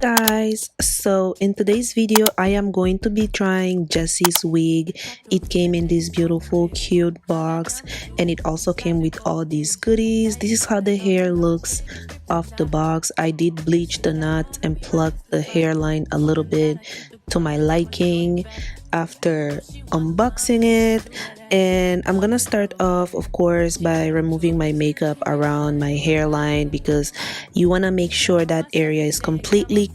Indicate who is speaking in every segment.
Speaker 1: Guys, so in today's video I am going to be trying Jessie's wig. It came in this beautiful cute box and it also came with all these goodies. This is how the hair looks off the box. I did bleach the knots and pluck the hairline a little bit to my liking after unboxing it. And I'm gonna start off, of course, by removing my makeup around my hairline because you want to make sure that area is completely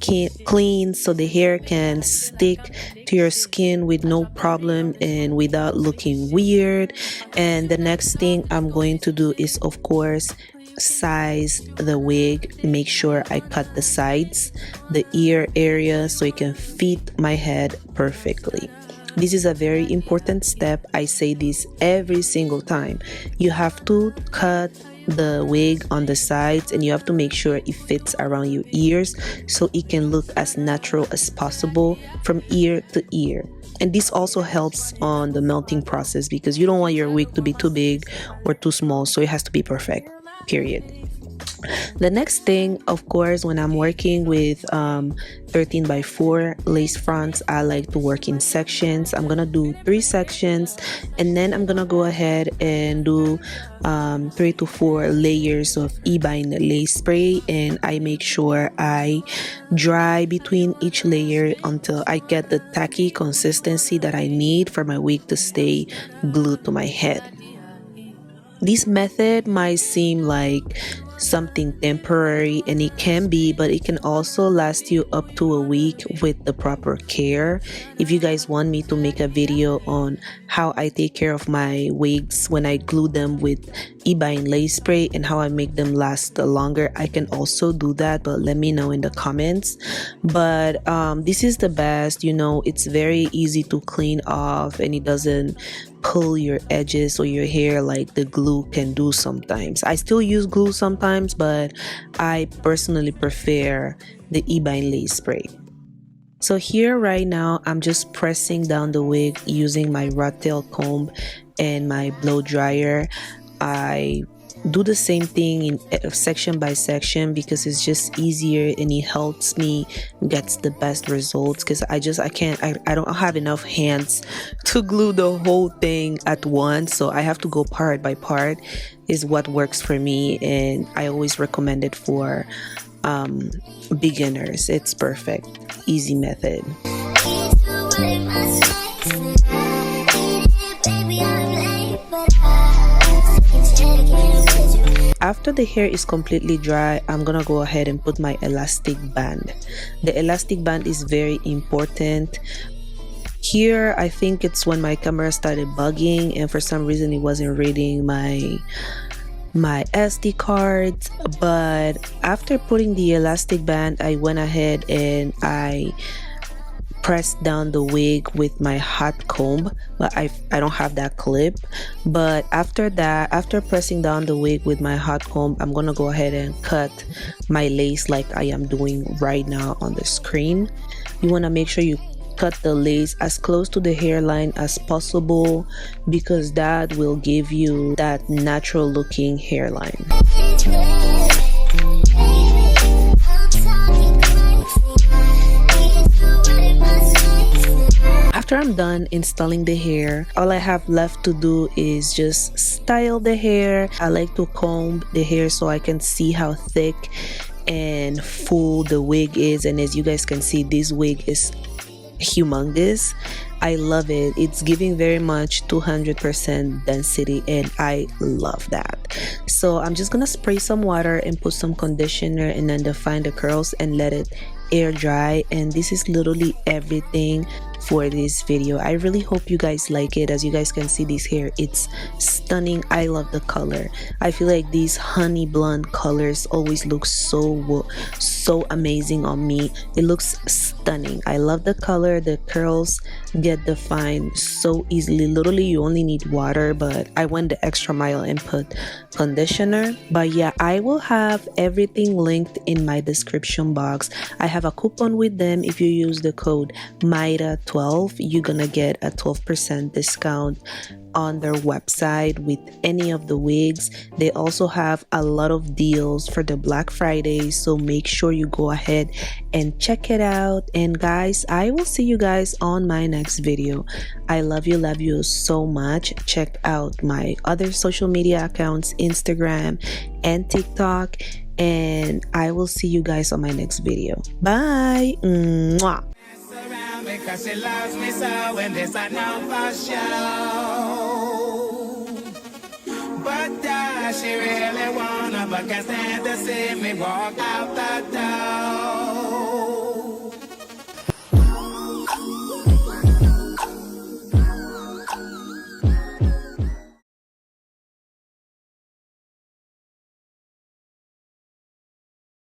Speaker 1: clean so the hair can stick to your skin with no problem and without looking weird. And the next thing I'm going to do is, of course, size the wig. Make sure I cut the sides, the ear area, so it can fit my head perfectly. This is a very important step. I say this every single time. You have to cut the wig on the sides and you have to make sure it fits around your ears so it can look as natural as possible from ear to ear. And this also helps on the melting process because you don't want your wig to be too big or too small, so it has to be perfect, period. The next thing, of course, when I'm working with 13 by 4 lace fronts, I like to work in sections. I'm gonna do 3 sections and then I'm gonna go ahead and do 3 to 4 layers of ebine lace spray, and I make sure I dry between each layer until I get the tacky consistency that I need for my wig to stay glued to my head. This method might seem like something temporary, and it can be, but it can also last you up to a week with the proper care. If you guys want me to make a video on how I take care of my wigs when I glue them with ebine lace spray and how I make them last longer, I can also do that, but let me know in the comments. But this is the best, you know, it's very easy to clean off and it doesn't pull your edges or your hair like the glue can do sometimes. I still use glue sometimes, but I personally prefer the ebine lace spray. So here right now I'm just pressing down the wig using my rat tail comb and my blow dryer. I do the same thing in section by section because it's just easier and it helps me gets the best results because I don't have enough hands to glue the whole thing at once, so I have to go part by part is what works for me, and I always recommend it for beginners. It's perfect, easy method. After the hair is completely dry, I'm gonna go ahead and put my elastic band. The elastic band is very important. Here, I think it's when my camera started bugging and for some reason it wasn't reading my SD cards, but after putting the elastic band, I went ahead and I press down the wig with my hot comb, but I don't have that clip. But after that, after pressing down the wig with my hot comb, I'm gonna go ahead and cut my lace like I am doing right now on the screen. You want to make sure you cut the lace as close to the hairline as possible because that will give you that natural looking hairline. After I'm done installing the hair, all I have left to do is just style the hair. I like to comb the hair so I can see how thick and full the wig is, and as you guys can see, this wig is humongous. I love it. It's giving very much 200% density and I love that. So I'm just gonna spray some water and put some conditioner and then define the curls and let it air dry, and this is literally everything for this video. I really hope you guys like it. As you guys can see, this hair, it's stunning. I love the color. I feel like these honey blonde colors always look so amazing on me. It looks stunning. I love the color. The curls get defined so easily. Literally you only need water, but I went the extra mile and put conditioner. But yeah, I will have everything linked in my description box. I have a coupon with them if you use the code MAIRA 12, you're gonna get a 12% discount on their website with any of the wigs. They also have a lot of deals for the Black Friday, so make sure you go ahead and check it out. And guys, I will see you guys on my next video. I love you so much. Check out my other social media accounts, Instagram and TikTok, and I will see you guys on my next video. Bye. Mwah.
Speaker 2: Because she loves me so, when this I know for sure. But does she really wanna? But can't stand to see me walk out the door.